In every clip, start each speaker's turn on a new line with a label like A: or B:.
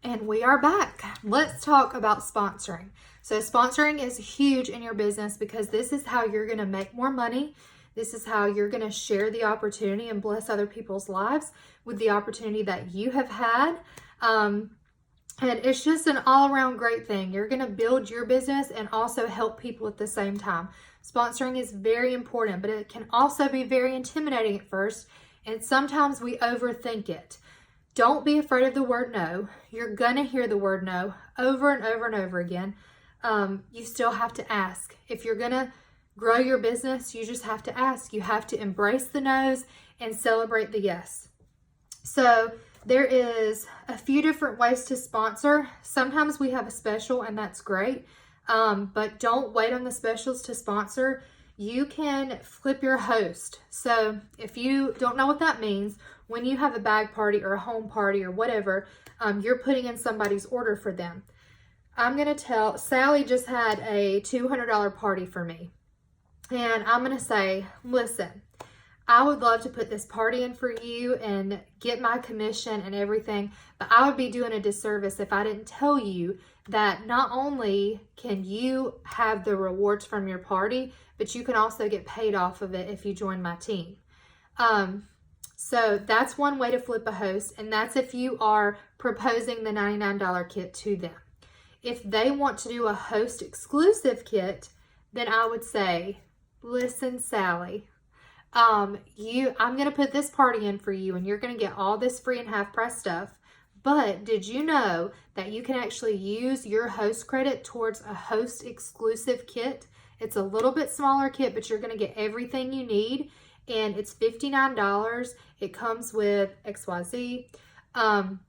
A: And we are back. Let's talk about sponsoring. So sponsoring is huge in your business because this is how you're going to make more money. This is how you're going to share the opportunity and bless other people's lives with the opportunity that you have had. And it's just an all-around great thing. You're going to build your business and also help people at the same time. Sponsoring is very important, but it can also be very intimidating at first, and sometimes we overthink it. Don't be afraid of the word no. You're going to hear the word no over and over and over again. You still have to ask. If you're going to grow your business, you just have to ask. You have to embrace the no's and celebrate the yes. So there is a few different ways to sponsor. Sometimes we have a special and that's great, but don't wait on the specials to sponsor. You can flip your host. So if you don't know what that means, when you have a bag party or a home party or whatever, you're putting in somebody's order for them. I'm going to tell, Sally just had a $200 party for me. And I'm going to say, listen, I would love to put this party in for you and get my commission and everything, but I would be doing a disservice if I didn't tell you that not only can you have the rewards from your party, but you can also get paid off of it if you join my team. So that's one way to flip a host, and that's if you are proposing the $99 kit to them. If they want to do a host exclusive kit, then I would say, listen, Sally, I'm going to put this party in for you and you're going to get all this free and half price stuff. But did you know that you can actually use your host credit towards a host exclusive kit? It's a little bit smaller kit, but you're going to get everything you need. And it's $59. It comes with XYZ. And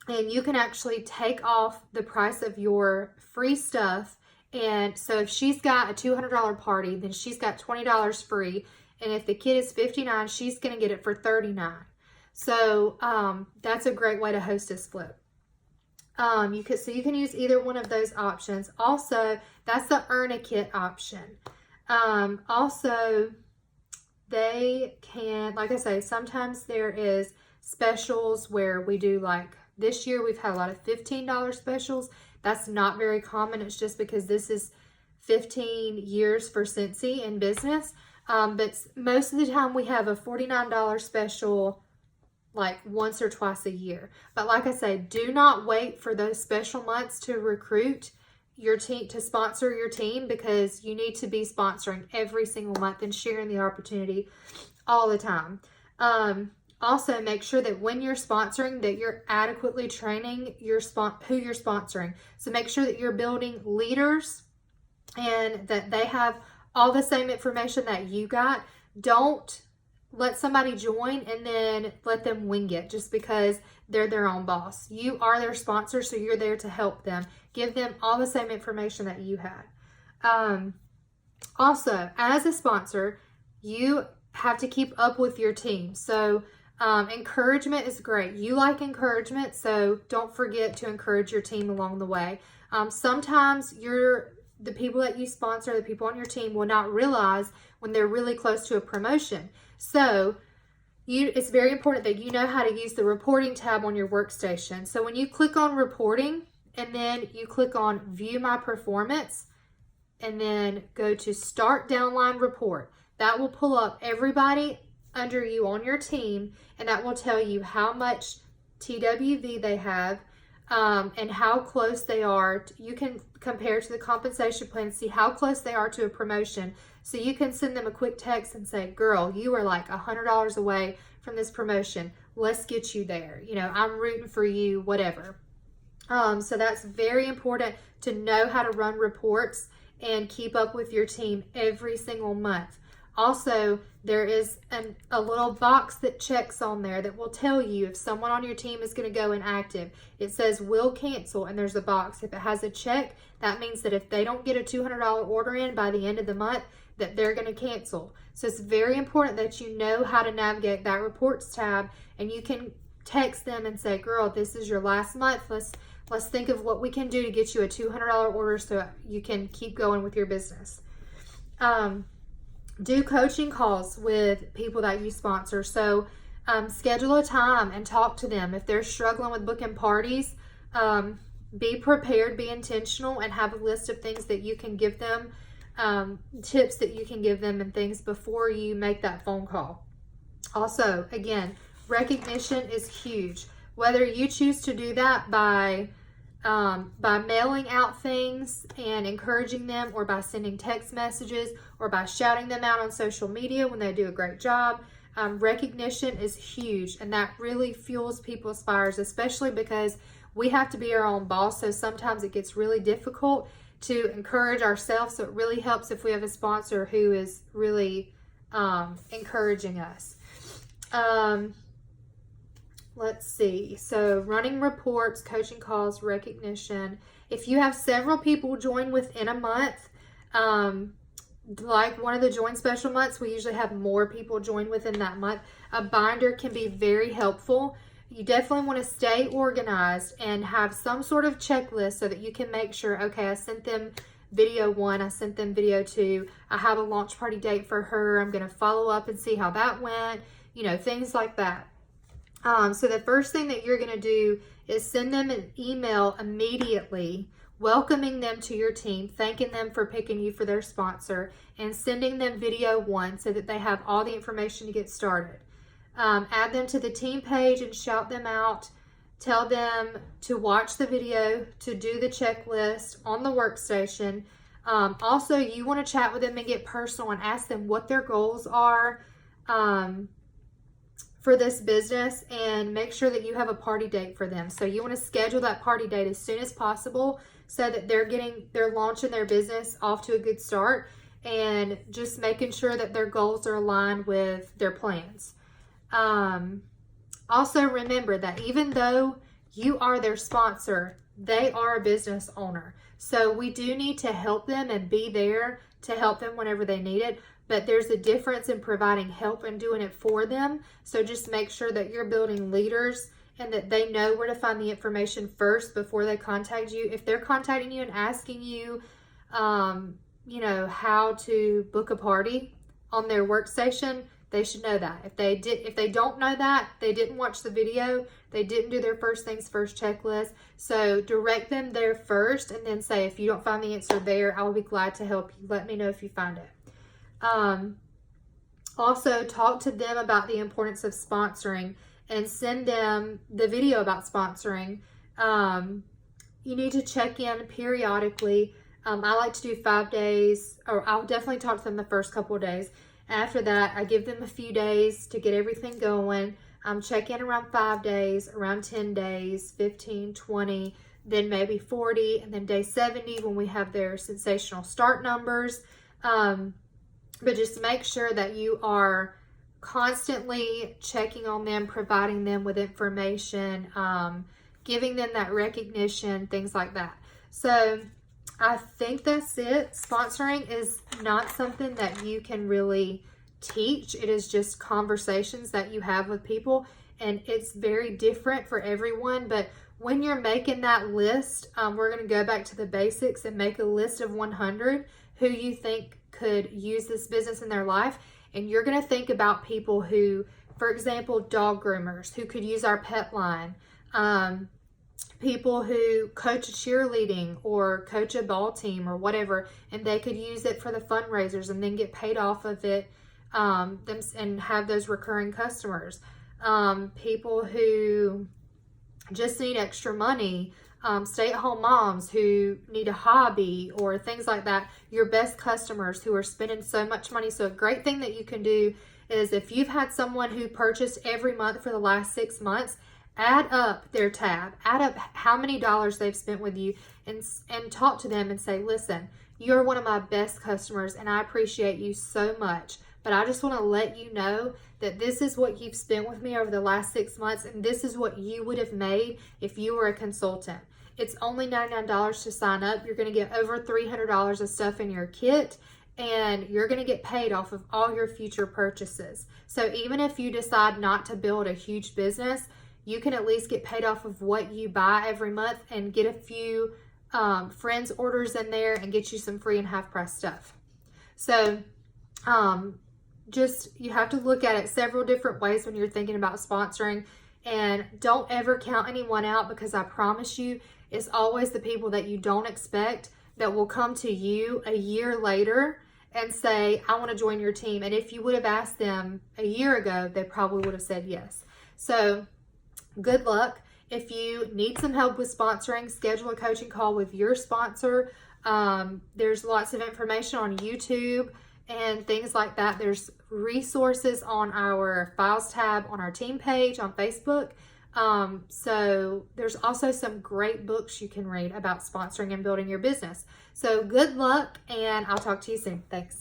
A: you can actually take off the price of your free stuff. And so if she's got a $200 party, then she's got $20 free. And if the kit is $59, she's going to get it for $39. So that's a great way to host a split. You can use either one of those options. Also, that's the earn a kit option. Also, they can, like I say, sometimes there is specials where we do, like this year we've had a lot of $15 specials. That's not very common. It's just because this is 15 years for Scentsy in business. But most of the time we have a $49 special like once or twice a year. But like I say, do not wait for those special months to recruit your team, to sponsor your team, because you need to be sponsoring every single month and sharing the opportunity all the time. Also, make sure that when you're sponsoring that you're adequately training who you're sponsoring. So make sure that you're building leaders and that they have all the same information that you got. Don't let somebody join and then let them wing it just because they're their own boss. You are their sponsor, so you're there to help them. Give them all the same information that you had. Also, as a sponsor, you have to keep up with your team. So encouragement is great. You like encouragement, so don't forget to encourage your team along the way. Sometimes the people that you sponsor, the people on your team, will not realize when they're really close to a promotion. So it's very important that you know how to use the reporting tab on your workstation. So when you click on reporting and then you click on view my performance and then go to start downline report, that will pull up everybody under you on your team, and that will tell you how much TWV they have, and how close they are. You can compare to the compensation plan and see how close they are to a promotion. So you can send them a quick text and say, girl, you are like $100 away from this promotion. Let's get you there. I'm rooting for you, whatever. So that's very important to know how to run reports and keep up with your team every single month. Also, there is a little box that checks on there that will tell you if someone on your team is going to go inactive. It says will cancel, and there's a box. If it has a check, that means that if they don't get a $200 order in by the end of the month, that they're going to cancel. So it's very important that you know how to navigate that reports tab, and you can text them and say, girl, this is your last month. Let's think of what we can do to get you a $200 order so you can keep going with your business. Do coaching calls with people that you sponsor. So schedule a time and talk to them. If they're struggling with booking parties, Be prepared, be intentional, and have a list of things that you can give them, tips that you can give them and things before you make that phone call. Also, again, recognition is huge. Whether you choose to do that by mailing out things and encouraging them, or by sending text messages, or by shouting them out on social media when they do a great job, recognition is huge, and that really fuels people's fires, especially because we have to be our own boss. So sometimes it gets really difficult to encourage ourselves. So it really helps if we have a sponsor who is really encouraging us. Let's see. So running reports, coaching calls, recognition. If you have several people join within a month, like one of the join special months, we usually have more people join within that month. A binder can be very helpful. You definitely want to stay organized and have some sort of checklist so that you can make sure, okay, I sent them video 1, I sent them video 2, I have a launch party date for her, I'm going to follow up and see how that went, you know, things like that. So the first thing that you're going to do is send them an email immediately, welcoming them to your team, thanking them for picking you for their sponsor, and sending them video 1 so that they have all the information to get started. Add them to the team page and shout them out. Tell them to watch the video, to do the checklist on the workstation. Also, you want to chat with them and get personal and ask them what their goals are for this business, and make sure that you have a party date for them. So you want to schedule that party date as soon as possible so that they're launching their business off to a good start, and just making sure that their goals are aligned with their plans. Also remember that even though you are their sponsor, they are a business owner. So we do need to help them and be there to help them whenever they need it. But there's a difference in providing help and doing it for them. So just make sure that you're building leaders and that they know where to find the information first before they contact you. If they're contacting you and asking you, you know, how to book a party on their workstation, they should know that. If they don't know that, they didn't watch the video, they didn't do their first things first checklist. So direct them there first, and then say, if you don't find the answer there, I will be glad to help you. Let me know if you find it. Also talk to them about the importance of sponsoring and send them the video about sponsoring. You need to check in periodically. I like to do 5 days, or I'll definitely talk to them the first couple of days. After that, I give them a few days to get everything going. Check in around 5 days, around 10 days, 15, 20, then maybe 40, and then day 70 when we have their sensational start numbers. But just make sure that you are constantly checking on them, providing them with information, giving them that recognition, things like that. So I think that's it. Sponsoring is not something that you can really teach. It is just conversations that you have with people, and it's very different for everyone. But when you're making that list, we're going to go back to the basics and make a list of 100 who you think could use this business in their life. And you're going to think about people who, for example, dog groomers who could use our pet line, people who coach a cheerleading or coach a ball team or whatever, and they could use it for the fundraisers and then get paid off of it, and have those recurring customers. People who just need extra money, stay-at-home moms who need a hobby or things like that. Your best customers who are spending so much money. So a great thing that you can do is, if you've had someone who purchased every month for the last 6 months, add up their tab, add up how many dollars they've spent with you, and talk to them and say, listen, you're one of my best customers and I appreciate you so much, but I just want to let you know that this is what you've spent with me over the last 6 months, and this is what you would have made if you were a consultant. It's only $99 to sign up. You're going to get over $300 of stuff in your kit, and you're going to get paid off of all your future purchases. So even if you decide not to build a huge business, you can at least get paid off of what you buy every month and get a few friends' orders in there and get you some free and half-price stuff. So just, you have to look at it several different ways when you're thinking about sponsoring. And don't ever count anyone out, because I promise you, it's always the people that you don't expect that will come to you a year later and say, I want to join your team. And if you would have asked them a year ago, they probably would have said yes. So good luck. If you need some help with sponsoring, schedule a coaching call with your sponsor. There's lots of information on YouTube and things like that. There's resources on our files tab on our team page on Facebook. So there's also some great books you can read about sponsoring and building your business. So good luck, and I'll talk to you soon. Thanks.